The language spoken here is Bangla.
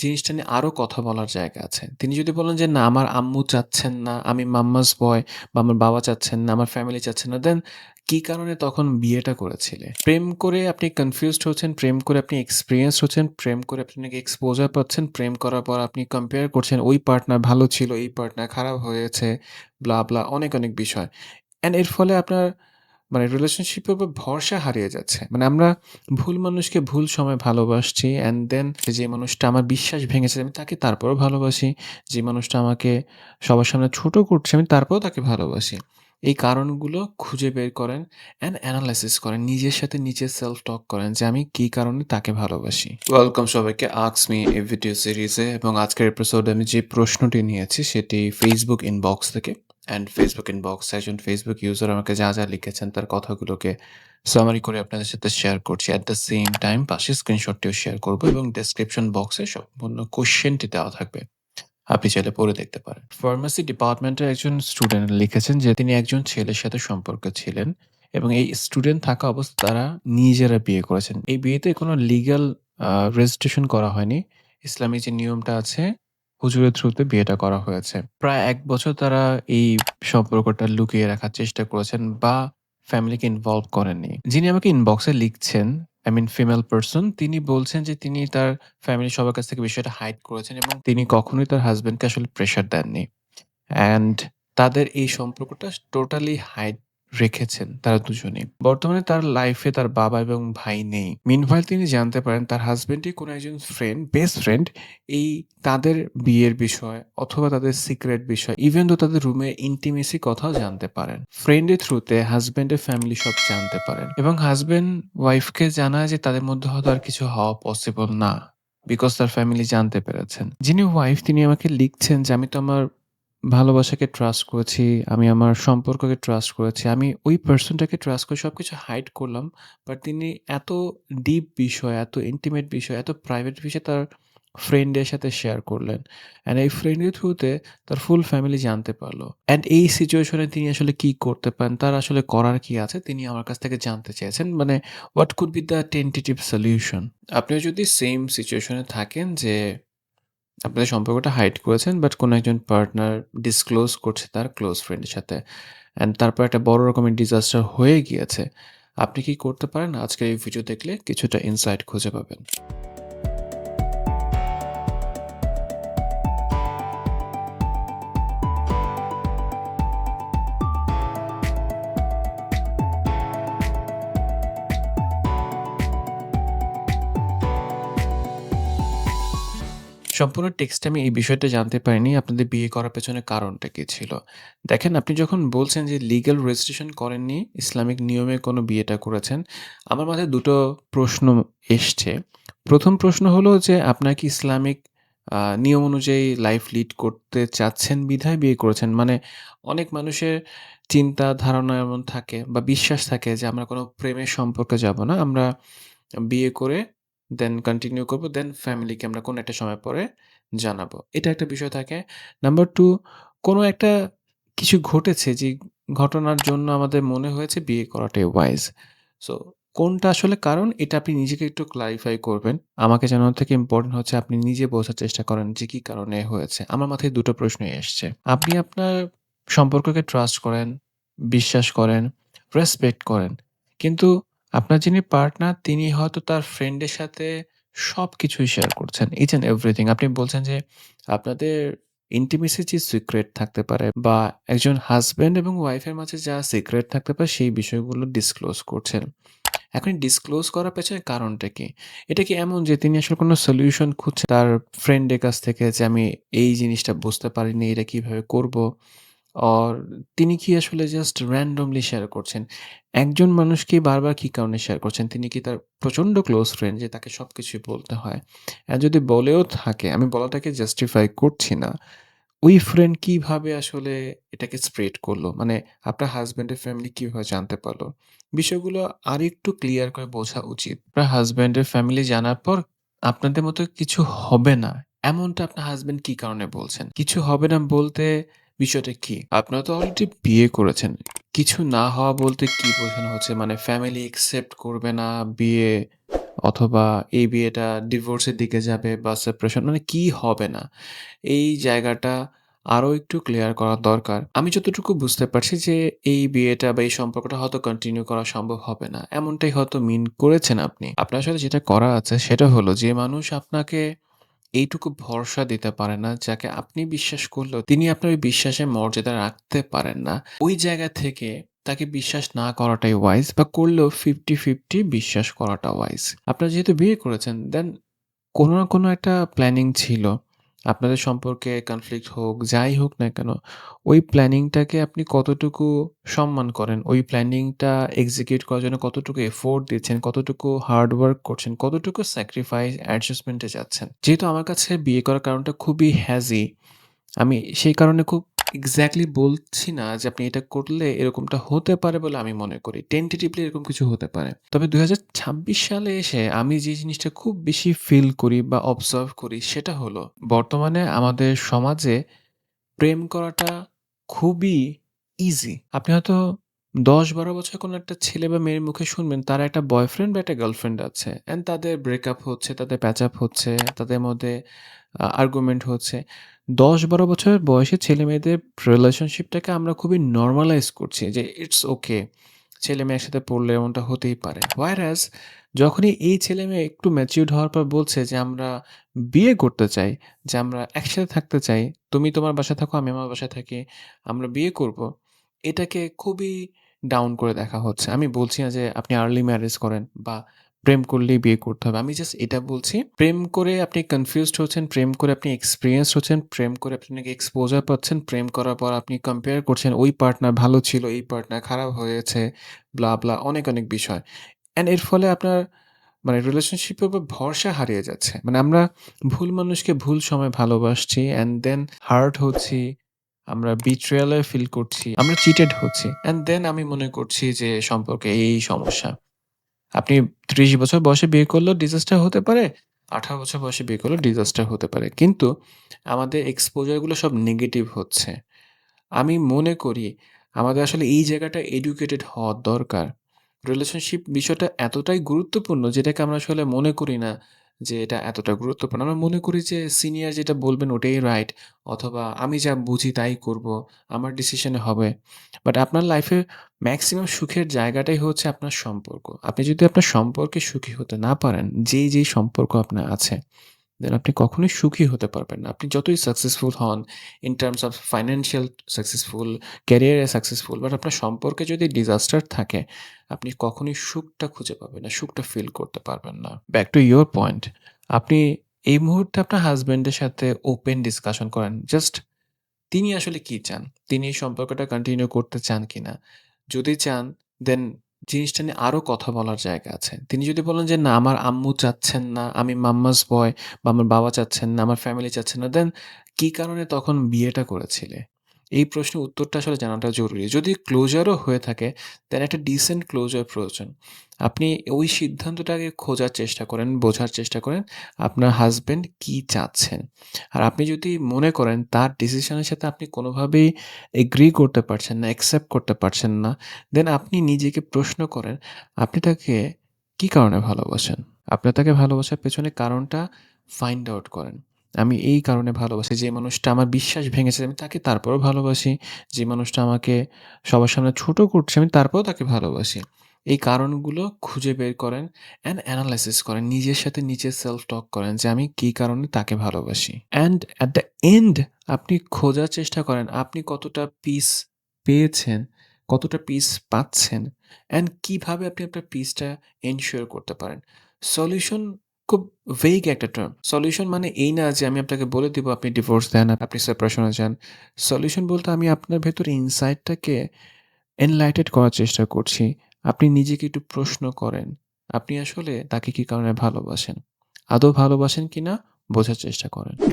জিনিসটা নিয়ে আরো কথা বলার জায়গা আছে। তিনি যদি বলেন যে, "না, আমার আম্মু চাচ্ছেন না, আমি মাম্মাস বয় বা আমার বাবা চাচ্ছেন না, আমার ফ্যামিলি চাচ্ছে না।" দেন কি কারণে তখন বিয়েটা করেছিলে? প্রেম করে আপনি কনফিউজড হচ্ছেন, প্রেম করে আপনি এক্সপেরিয়েন্সড হচ্ছেন, প্রেম করে আপনি নাকি এক্সপোজার পাচ্ছেন, প্রেম করার পর আপনি কম্পেয়ার করছেন, ওই পার্টনার ভালো ছিল, এই পার্টনার খারাপ হয়েছে, ব্লা, ব্লা অনেক, অনেক বিষয়। অ্যান্ড এর ফলে আপনার রিলেশনশিপের উপর ভরসা হারিয়ে যাচ্ছে। আমরা ভুল মানুষকে ভুল সময়ে ভালোবাসছি অ্যান্ড দেন যে মানুষটা আমার বিশ্বাস ভেঙেছে আমি তাকে তারপরেও ভালোবাসি। যে মানুষটা আমাকে সবার সামনে ছোট করছে আমি তারপরেও তাকে ভালোবাসি। এই কারণগুলো খুঁজে বের করেন অ্যান্ড এনালাইসিস করেন। নিজের সাথে নিজে সেলফ টক করেন যে আমি কি কারণে তাকে ভালোবাসি। ওয়েলকাম সবাইকে আস্ক মি এ ভিডিও সিরিজে এবং আজকের এপিসোডে আমি যে প্রশ্নটি নিয়েছি সেটি Facebook ইনবক্স থেকে। অ্যান্ড Facebook ইনবক্সে একজন Facebook ইউজার আমাকে যা, যা লিখেছেন তার কথাগুলোকে সামারি করে আপনাদের সাথে শেয়ার করছি। অ্যাট দ্য সেম টাইম পাশে স্ক্রিনশটটিও শেয়ার করব এবং ডেসক্রিপশন বক্সে সম্পূর্ণ কোয়েশ্চেনটি দেওয়া থাকবে। আপনি চাইলে পড়ে দেখতে পারেন। ফার্মেসি ডিপার্টমেন্টের একজন স্টুডেন্ট লিখেছেন যে তিনি একজন ছেলের সাথে সম্পর্কে ছিলেন এবং এই স্টুডেন্ট থাকা অবস্থায় তারা নিজেরা বিয়ে করেছেন। এই বিয়েতে কোনো লিগ্যাল রেজিস্ট্রেশন করা হয়নি। ইসলামী যে নিয়মটা আছে হুজুরের থ্রুতে বিয়েটা করা হয়েছে। প্রায় ১ বছর তারা এই সম্পর্কটা লুকিয়ে রাখার চেষ্টা করেছেন বা ফ্যামিলিকে ইনভলভ করেননি। যিনি আমাকে ইনবক্সে লিখছেন, আই মিন ফিমেল পারসন, তিনি বলছেন যে তিনি তার ফ্যামিলির সবার কাছ থেকে বিষয়টা হাইড করেছেন এবং তিনি কখনোই তার হাসব্যান্ডকে আসলে প্রেশার দেননি। অ্যান্ড তাদের এই সম্পর্কটা টোটালি হাইড রেখেছেন তারা দুজনেই। বর্তমানে তার লাইফে তার বাবা এবং ভাই নেই। মিনহোয়াইল তিনি জানতে পারেন তার হাসব্যান্ডই কোনো একজন ফ্রেন্ড, বেস্ট ফ্রেন্ড এই তাদের বিয়ের বিষয় অথবা তাদের সিক্রেট বিষয় ইভেন দো তাদের রুমে ইন্টিমেসি কথাও জানতে পারেন। ফ্রেন্ডের থ্রুতে হাসব্যান্ডের ফ্যামিলি সব জানতে পারেন এবং হাসব্যান্ড ওয়াইফকে জানায় যে তাদের মধ্যে হয়তো আর কিছু হওয়া পসিবল না। বিকজ তার ফ্যামিলি জানতে পেরেছেন। যিনি ওয়াইফ তিনি আমাকে লিখছেন যে আমি তো আমার ভালোবাসাকে ট্রাস্ট করেছি, আমি আমার সম্পর্ককে ট্রাস্ট করেছি। আমি ওই পারসনটাকে ট্রাস্ট করে সবকিছু হাইড করলাম। বাট তিনি এত ডিপ বিষয়, এত ইন্টিমেট বিষয়, এত প্রাইভেট বিষয় তার ফ্রেন্ডের সাথে শেয়ার করলেন। অ্যান্ড এই ফ্রেন্ডের থ্রুতে তার ফুল ফ্যামিলি জানতে পারলো। অ্যান্ড এই সিচুয়েশনে তিনি আসলে কি করতে পারেন, তার আসলে করার কি আছে তিনি আমার কাছ থেকে জানতে চেয়েছেন। What could be the tentative solution? আপনিও যদি সেম সিচুয়েশনে থাকেন যে আপনাদের সম্পর্কটা হাইড করেছেন বাট কোনো একজন পার্টনার ডিসক্লোজ করছে তার ক্লোজ ফ্রেন্ডের সাথে অ্যান্ড তারপর একটা বড় রকমের ডিজাস্টার হয়ে গিয়েছে। আপনি কি করতে পারেন? আজকের এই ভিডিও দেখলে কিছুটা ইনসাইট খুঁজে পাবেন। সম্পূর্ণ টেক্সটে আমি এই বিষয়টা জানতে পারিনি আপনাদের বিয়ে করার পেছনে কারণটা কি ছিল। দেখেন আপনি যখন বলছেন যে লিগ্যাল রেজিস্ট্রেশন করেননি, ইসলামিক নিয়মে কোনো বিয়েটা করেছেন, আমার মাথায় ২ টো প্রশ্ন এসছে। ১ম প্রশ্ন হলো যে আপনার কি ইসলামিক নিয়ম অনুযায়ী লাইফ লিড করতে চাচ্ছেন বিধায় বিয়ে করেছেন? অনেক মানুষের চিন্তা ধারণা এমন থাকে বা বিশ্বাস থাকে যে আমরা কোনো প্রেমের সম্পর্কে যাব না। আমরা বিয়ে করে দেন কন্টিনিউ করব। দেন ফ্যামিলিকে আমরা কোনো একটা সময় পরে জানাবো। এটা একটা বিষয় থাকে। নাম্বার 2 কোনো একটা কিছু ঘটেছে যে ঘটনার জন্য আমাদের মনে হয়েছে বিয়ে করাটাই ওয়াইজ। সো কোনটা আসলে কারণ এটা আপনি নিজেকে একটু ক্লারিফাই করবেন। আমাকে জানানোর থেকে ইম্পোর্টেন্ট হচ্ছে আপনি নিজে বোঝার চেষ্টা করেন যে কি কারণে হয়েছে। আমার মাথায় ২ টো প্রশ্নই এসছে। আপনি আপনার সম্পর্ককে ট্রাস্ট করেন, বিশ্বাস করেন, রেসপেক্ট করেন। কিন্তু আপনার যিনি পার্টনার তিনি হয়তো তার ফ্রেন্ডের সাথে সবকিছুই শেয়ার করছেন। Each and everything. আপনি বলছেন যে আপনাদের ইন্টিমেসি যে সিক্রেট থাকতে পারে বা একজন হাসব্যান্ড এবং ওয়াইফের মাঝে যা সিক্রেট থাকতে পারে সেই বিষয়গুলো ডিসক্লোজ করছেন। এখন ডিসক্লোজ করার পেছনে কারণটা কি? এটা কি এমন যে তিনি আসলে কোনো সলিউশন খুঁজছেন তার ফ্রেন্ডের কাছ থেকে যে আমি এই জিনিসটা বুঝতে পারিনি, এটা কিভাবে করব? অর তিনি কি আসলে জাস্ট randomly শেয়ার করছেন? একজন মানুষকে বারবার কি কারণে শেয়ার করছেন? তিনি কি তার প্রচন্ড ক্লোজ ফ্রেন্ড যে তাকে সবকিছুই বলতে হয়? যদি বলেও থাকে, আমি বলাটাকে জাস্টিফাই করছি না। ওই ফ্রেন্ড কিভাবে আসলে এটাকে স্প্রেড করলো? আপনার হাসব্যান্ডের ফ্যামিলি কিভাবে জানতে পারলো? বিষয়গুলো আরেকটু ক্লিয়ার করে বোঝা উচিত। আপনার হাসব্যান্ডের ফ্যামিলি জানার পর আপনাদের মতো কিছু হবে না, এমনটা আপনার হাসব্যান্ড কি কারণে বলছেন? কিছু হবে না বলতে বিষয়টা কি? আপনারা তো অলরেডি বিয়ে করেছেন। কিছু না হওয়া বলতে কি বোঝানো হচ্ছে? ফ্যামিলি অ্যাকসেপ্ট করবে না বিয়ে অথবা এই বিয়েটা ডিভোর্সের দিকে যাবে বা সেপারেশন মানে কি হবে না? এই জায়গাটা আরো একটু ক্লিয়ার করা দরকার। আমি যতটুকু বুঝতে পারছি যে এই বিয়েটা বা এই সম্পর্কটা হয়তো কন্টিনিউ করা সম্ভব হবে না। এমনটাই হয়তো মিন করেছেন আপনি। আপনার আসলে যেটা করা আছে সেটা হলো যে মানুষ আপনাকে এইটুকু ভরসা দিতে পারে না, যাকে আপনি বিশ্বাস করলেও তিনি আপনার ওই বিশ্বাসের মর্যাদা রাখতে পারেন না। ওই জায়গা থেকে তাকে বিশ্বাস না করাটাই ওয়াইজ বা করলেও 50-50 বিশ্বাস করাটা ওয়াইজ। আপনারা যেহেতু বিয়ে করেছেন দেন কোনো না কোনো একটা প্ল্যানিং ছিল। আপনাদের সম্পর্কে কনফ্লিক্ট হোক, যাই হোক না কেন, ওই প্ল্যানিংটাকে আপনি কতটুকু সম্মান করেন, ওই প্ল্যানিংটা এক্সিকিউট করার জন্য কতটুকু এফোর্ট দিচ্ছেন, কতটুকু হার্ড ওয়ার্ক করছেন, কতটুকু স্যাক্রিফাইস, অ্যাডজাস্টমেন্ট এ যাচ্ছেন। যেহেতু আমার কাছে বিয়ে করার কারণটা খুবই হ্যাজি, আমি সেই কারণে খুব এক্সাক্টলি বলছি না যে আপনি এটা করলে এরকমটা হতে পারে বলে আমি মনে করি। টেন্টেটিভলি এরকম কিছু হতে পারে। তবে ২০২৬ সালে এসে আমি যে জিনিসটা খুব বেশি ফিল করি বা অবজার্ভ করি সেটা হলো বর্তমানে আমাদের সমাজে প্রেম করাটা খুবই ইজি। আপনি হয়তো ১০-১২ বছর কোনো একটা ছেলে বা মেয়ের মুখে শুনবেন তার একটা বয়ফ্রেন্ড বা একটা গার্লফ্রেন্ড আছে। অ্যান্ড তাদের ব্রেকআপ হচ্ছে, তাদের প্যাচ আপ হচ্ছে, তাদের মধ্যে আর্গুমেন্ট হচ্ছে। ১০-১২ বছরের বয়সী ছেলে-মেয়েদের রিলেশনশিপটাকে আমরা খুবই নরমালাইজ করছি যে ইটস ওকে। ছেলে-মেয়ে একসাথে পড়লে এমনটা হতেই পারে। হোয়ারএজ যখনই এই ছেলে-মেয়ে একটু ম্যাচিউরড হওয়ার পর বলছে যে আমরা বিয়ে করতে চাই, যে আমরা একসাথে থাকতে চাই। তুমি তোমার বাসায় থাকো, আমি আমার বাসায় থাকি। আমরা বিয়ে করব। এটাকে খুবই ডাউন করে দেখা হচ্ছে। আমি বলছি না যে আপনি আর্লি ম্যারেজ করেন বা প্রেম করলেই বিয়ে করতে হবে। আমি জাস্ট এটা বলছি, প্রেম করে আপনি কনফিউজড হচ্ছেন, প্রেম করে আপনি এক্সপেরিয়েন্সড হচ্ছেন, প্রেম করে আপনি নাকি এক্সপোজার পাচ্ছেন, প্রেম করার পর আপনি কম্পেয়ার করছেন ওই পার্টনার ভালো ছিল, এই পার্টনার খারাপ হয়েছে, ব্লা, ব্লা অনেক, অনেক বিষয়। অ্যান্ড এর ফলে আপনার মানে রিলেশনশিপের উপর ভরসা হারিয়ে যাচ্ছে। মানে আমরা ভুল মানুষকে ভুল সময়ে ভালোবাসছি অ্যান্ড দেন হার্ট হচ্ছি, আমরা বিট্রিয়াল এ ফিল করছি, আমরা চিটেড হচ্ছি। অ্যান্ড দেন আমি মনে করছি যে সম্পর্কে এই সমস্যা। আপনি ৩০ বছর বয়সে বিয়ে করলেও ডিজাস্টার হতে পারে, ১৮ বছর বয়সে বিয়ে করলেও ডিজাস্টার হতে পারে। কিন্তু আমাদের এক্সপোজার গুলো সব নেগেটিভ হচ্ছে। আমি মনে করি আমাদের আসলে এই জায়গাটা এডুকেটেড হওয়া দরকার। রিলেশনশিপ বিষয়টা এতটাই গুরুত্বপূর্ণ যেটাকে আমরা আসলে মনে করি না যে এটা এতটা গুরুত্বপূর্ণ। আমরা মনে করি যে সিনিয়র যেটা বলবেন ওটাই রাইট অথবা আমি যা বুঝি তাই করব। আমার ডিসিশনে হবে। বাট আপনার লাইফে মেক্সিমাম সুখের জায়গাটাই হচ্ছে আপনার সম্পর্ক। আপনি যদি আপনার সম্পর্কে সুখী হতে না পারেন, যেই সম্পর্ক আপনার আছে দেন আপনি কখনোই সুখী হতে পারবেন না। আপনি যতই সাকসেসফুল হন, in terms of financial successful, ক্যারিয়ারে সাকসেসফুল, বাট আপনার সম্পর্কে যদি ডিজাস্টার থাকে, আপনি কখনোই সুখটা খুঁজে পাবেন না, সুখটা ফিল করতে পারবেন না। ব্যাক টু ইউর পয়েন্ট, আপনি এই মুহূর্তে আপনার হাসব্যান্ডের সাথে ওপেন ডিসকাশন করেন। জাস্ট তিনি আসলে কি চান? তিনি এই সম্পর্কটা কন্টিনিউ করতে চান কিনা? যদি চান দেন জিনিসটা নিয়ে আরো কথা বলার জায়গা আছে। তিনি যদি বলেন যে, "না আমার আম্মু চাচ্ছেন না, আমি মাম্মাস বয় বা আমার বাবা চাচ্ছেন না, আমার ফ্যামিলি চাচ্ছে না।" দেন কি কারণে তখন বিয়েটা করেছিলে? এই প্রশ্নের উত্তরটা আসলে জানাটা জরুরি। যদি ক্লোজারও হয়ে থাকে দেন একটা ডিসেন্ট ক্লোজার প্রয়োজন। আপনি ওই সিদ্ধান্তটাকে খোঁজার চেষ্টা করেন, বোঝার চেষ্টা করেন আপনার হাসব্যান্ড কি চাচ্ছেন। আর আপনি যদি মনে করেন তার ডিসিশনের সাথে আপনি কোনোভাবেই এগ্রি করতে পারছেন না, অ্যাকসেপ্ট করতে পারছেন না, দেন আপনি নিজেকে প্রশ্ন করেন, আপনি তাকে কি কারণে ভালোবাসেন? আপনি তাকে ভালোবাসার পেছনে কারণটা ফাইন্ড আউট করেন। আমি এই কারণে ভালোবাসি, যে মানুষটা আমার বিশ্বাস ভেঙেছে আমি তাকে তারপরেও ভালোবাসি। যে মানুষটা আমাকে সবার সামনে ছোট করছে আমি তারপরেও তাকে ভালোবাসি। এই কারণগুলো খুঁজে বের করেন অ্যান্ড এনালাইসিস করেন। নিজের সাথে নিজে সেলফ টক করেন যে আমি কি কারণে তাকে ভালোবাসি। অ্যান্ড অ্যাট দ্য এন্ড আপনি খোঁজার চেষ্টা করেন আপনি কতটা পিস পেয়েছেন, কতটা পিস পাচ্ছেন অ্যান্ড কিভাবে আপনি আপনার পিসটা এনশিওর করতে পারেন। সলিউশন খুব ভেগ একটা টার্ম। সলিউশন মানে এই না যে আমি আপনাকে বলে দিব আপনি ডিভোর্স দেন, আপনি সেপারেশন এ যান। সলিউশন বলতে আমি আপনার ভেতরে ইনসাইটটাকে এনলাইটেড করার চেষ্টা করছি। আপনি নিজেকে একটু প্রশ্ন করেন। আপনি আসলে তাকে কি কারণে ভালোবাসেন? আদৌ ভালোবাসেন কিনা বোঝার চেষ্টা করেন।